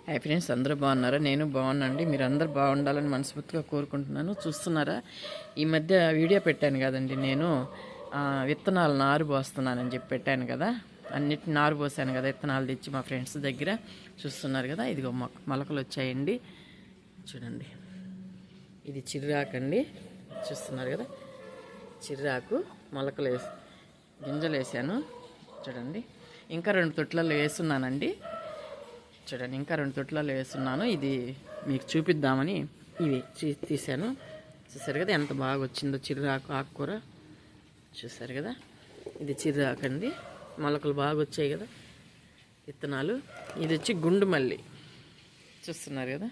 Hi friends, అందరూ బాగున్నారా? నేను బాగున్నాండి. మీరు అందరూ బాగుండాలని మనస్ఫూర్తిగా కోరుకుంటున్నాను. చూస్తున్నారా, ఈ మధ్య వీడియో పెట్టాను కదండి, నేను విత్తనాలు నారు పోస్తున్నానని చెప్పి పెట్టాను కదా. అన్నిటిని నారు పోసాను కదా, విత్తనాలు తెచ్చి మా ఫ్రెండ్స్ దగ్గర. చూస్తున్నారు కదా, ఇదిగో మొలకలు వచ్చాయండి. చూడండి, ఇది చిర్రాకండి. చూస్తున్నారు కదా, చిర్రాకు మొలకలు గింజలు వేసాను. చూడండి, ఇంకా 2 తొట్లలో వేస్తున్నానండి. చూడండి, ఇంకా 2 తొట్లలో వేస్తున్నాను. ఇది మీకు చూపిద్దామని ఇవి తీసాను. చూసారు కదా ఎంత బాగా వచ్చిందో చిర్రాకు ఆకుకూర. చూసారు కదా, ఇది చిర్రాకు అండి. మొలకలు బాగా వచ్చాయి కదా విత్తనాలు. ఇది వచ్చి గుండు మల్లి. చూస్తున్నారు కదా,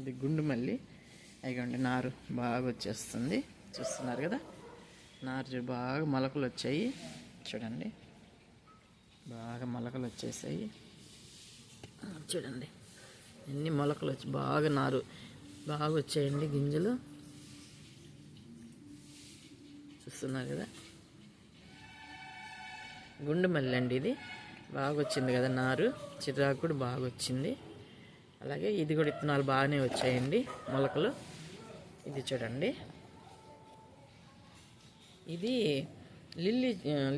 ఇది గుండు మల్లి. అయిగోండి, నారు బాగా వచ్చేస్తుంది. చూస్తున్నారు కదా, నారు బాగా మొలకలు వచ్చాయి. చూడండి, బాగా మొలకలు వచ్చేసాయి. చూడండి, ఎన్ని మొలకలు వచ్చి బాగా నారు బాగా వచ్చాయండి, గింజలు. చూస్తున్నారు కదా, గుండు మల్లి అండి. ఇది బాగా వచ్చింది కదా నారు. చిరాకు కూడా బాగా వచ్చింది. అలాగే ఇది కూడా విత్తనాలు బాగానే వచ్చాయండి, మొలకలు. ఇది చూడండి, ఇది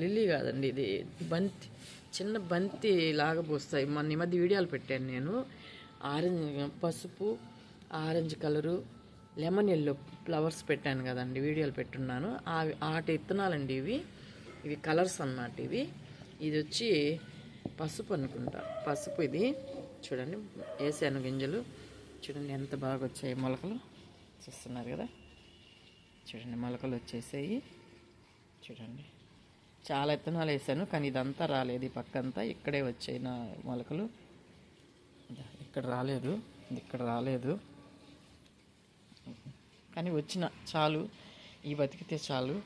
లిల్లీ కాదండి, ఇది బంతి. చిన్న బంతి లాగా పోస్తాయి. ఈ మధ్య వీడియోలు పెట్టాను నేను. ఆరెంజ్, పసుపు, orange colour, lemon yellow flowers పెట్టాను కదండి, వీడియోలు పెట్టున్నాను. ఆటి విత్తనాలండి ఇవి కలర్స్ అన్నమాట. ఇది వచ్చి పసుపు అనుకుంటా, పసుపు. ఇది చూడండి, వేసాను గింజలు. చూడండి ఎంత బాగా వచ్చాయి మొలకలు. చూస్తున్నారు కదా, చూడండి మొలకలు వచ్చేసాయి. చూడండి, చాలా విత్తనాలు వేసాను, కానీ ఇదంతా రాలేదు. ఈ పక్కంతా ఇక్కడే వచ్చాయి నా మొలకలు. ఇక్కడ రాలేదు, ఇక్కడ రాలేదు, కానీ వచ్చిన చాలు, ఈ బతికితే చాలు.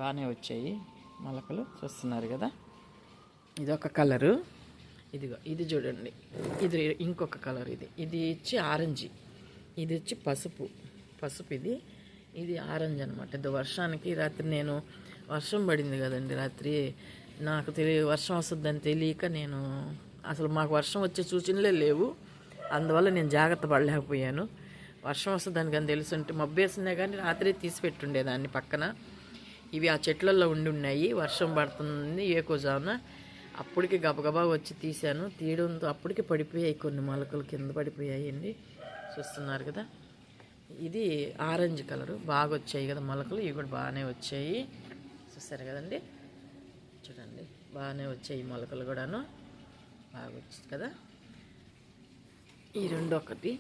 బాగానే వచ్చాయి మొలకలు. చూస్తున్నారు కదా, ఇది ఒక కలరు. ఇది చూడండి, ఇది ఇంకొక కలర్. ఇది వచ్చి ఆరెంజ్, ఇది వచ్చి పసుపు. ఇది ఆరెంజ్ అనమాట. ఇది వర్షానికి రాత్రి వర్షం పడింది కదండి రాత్రి. నాకు వర్షం వస్తుందని తెలియక అసలు మాకు వర్షం వచ్చే సూచనలే లేవు. అందువల్ల నేను జాగ్రత్త పడలేకపోయాను. వర్షం వస్తుందని కానీ తెలుసుంటే మబ్బేసినా కానీ రాత్రి తీసి పెట్టుండేదాన్ని పక్కన. ఇవి ఆ చెట్లలో ఉన్నాయి. వర్షం పడుతుంది ఏకోజామున. అప్పటికి గబగబా వచ్చి తీశాను. తీయడంతో అప్పటికి పడిపోయాయి, కొన్ని మొలకలు కింద పడిపోయాయండి. చూస్తున్నారు కదా, ఇది ఆరెంజ్ కలరు. బాగా వచ్చాయి కదా మొలకలు. ఇవి కూడా బాగానే వచ్చాయి. చూస్తారు కదండి, చూడండి బాగానే వచ్చాయి మొలకలు కూడాను. బాగా వచ్చింది కదా. ఈ రెండు ఒకటి.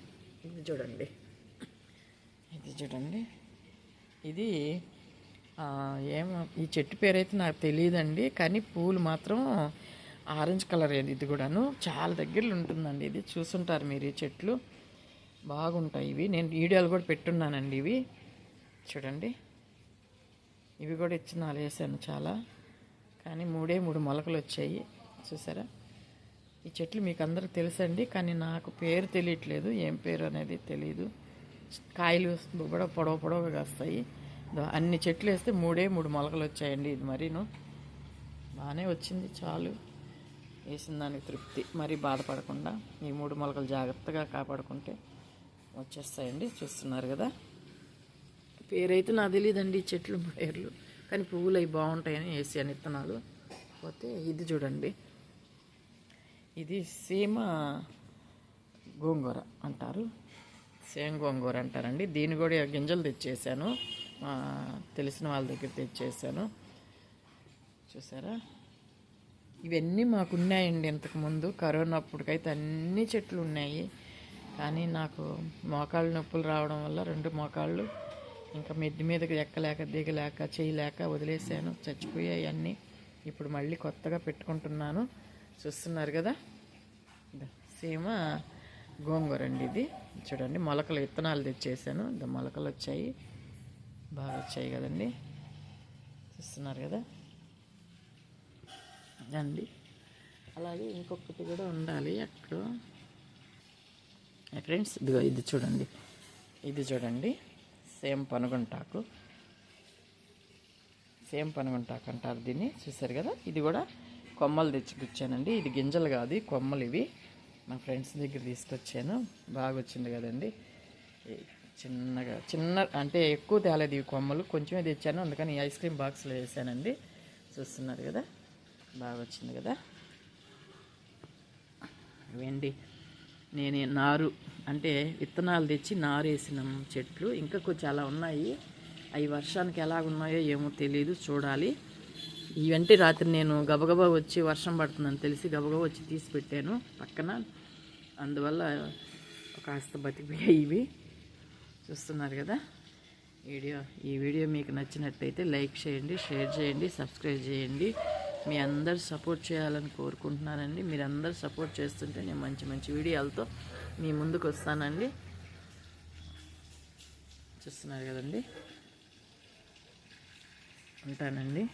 ఇది చూడండి, ఇది ఏమో ఈ చెట్టు పేరైతే నాకు తెలియదండి, కానీ పూలు మాత్రం ఆరెంజ్ కలర్. ఇది కూడాను చాలా దగ్గరలో ఉంటుందండి. ఇది చూసుంటారు మీరు. ఈ చెట్లు బాగుంటాయి. నేను వీడియోలు కూడా పెట్టున్నానండి. చూడండి, ఇవి కూడా విత్తనాలు వేసాను చాలా, కానీ 3 మొలకలు వచ్చాయి. చూసారా, ఈ చెట్లు మీకు అందరికి తెలుసండి, కానీ నాకు పేరు తెలియట్లేదు. ఏం పేరు అనేది తెలియదు. కాయలు కూడా పొడవుగా కాస్తాయి. అన్ని చెట్లు వేస్తే 3 మొలకలు వచ్చాయండి. ఇది మరీను బాగానే వచ్చింది, చాలు. వేసిన దానికి తృప్తి. మరీ బాధపడకుండా ఈ 3 మొలకలు జాగ్రత్తగా కాపాడుకుంటే వచ్చేస్తాయండి. చూస్తున్నారు కదా, పేరైతే నాకు తెలియదండి ఈ చెట్లు పేర్లు, కానీ పువ్వులు అవి బాగుంటాయని వేసాను విత్తనాలు. పోతే ఇది చూడండి, ఇది సీమ గోంగూర అంటారు. సేమ గోంగూర అంటారండి. దీన్ని కూడా గింజలు తెచ్చేసాను, తెలిసిన వాళ్ళ దగ్గర తెచ్చేసాను. చూసారా, ఇవన్నీ మాకు ఉన్నాయండి. ఇంతకుముందు కరోనా అప్పటికైతే అన్ని చెట్లు ఉన్నాయి, కానీ నాకు మోకాళ్ళ నొప్పులు రావడం వల్ల 2 మోకాళ్ళు ఇంకా మెద్ది మీదకి ఎక్కలేక దిగలేక చేయలేక వదిలేసాను. చచ్చిపోయాయి అన్నీ. ఇప్పుడు మళ్ళీ కొత్తగా పెట్టుకుంటున్నాను. చూస్తున్నారు కదా, సీమ గోంగూర అండి. ఇది చూడండి, మొలకలు విత్తనాలు తెచ్చేసాను. మొలకలు వచ్చాయి, బాగా వచ్చాయి కదండి. చూస్తున్నారు కదా అండి. అలాగే ఇంకొకటి కూడా ఉండాలి అక్కడ ఫ్రెండ్స్. ఇది చూడండి, సేమ్ పనుగుంటాకు అంటారు దీన్ని. చూసారు కదా, ఇది కూడా కొమ్మలు తెచ్చి గుచ్చానండి. ఇది గింజలు కాదు, కొమ్మలు. మా ఫ్రెండ్స్ దగ్గర తీసుకొచ్చాను. బాగా వచ్చింది కదండి. చిన్న అంటే ఎక్కువ తేలేదు ఈ కొమ్మలు, కొంచెమే తెచ్చాను. అందుకని ఈ ఐస్ క్రీమ్ బాక్స్లో వేసానండి. చూస్తున్నారు కదా, బాగా వచ్చింది కదా. ఇవండి నేను నారు అంటే విత్తనాలు తెచ్చి నారు వేసిన చెట్లు ఇంకా కొంచెం అలా ఉన్నాయి. అవి వర్షానికి ఎలాగున్నాయో ఏమో తెలియదు, చూడాలి. ఇవంటే రాత్రి నేను గబగబా వచ్చి వర్షం పడుతుందని తెలిసి గబగబా వచ్చి తీసి పెట్టాను పక్కన. అందువల్ల కాస్త బతికిపోయాయి ఇవి. చూస్తున్నారు కదా. ఈ వీడియో మీకు నచ్చినట్టయితే లైక్ చేయండి, షేర్ చేయండి, సబ్స్క్రైబ్ చేయండి. మీ అందరు సపోర్ట్ చేయాలని కోరుకుంటున్నానండి. మీరు అందరు సపోర్ట్ చేస్తుంటే నేను మంచి మంచి వీడియోలతో మీ ముందుకు వస్తానండి. చూస్తున్నారు కదండి. ఉంటానండి.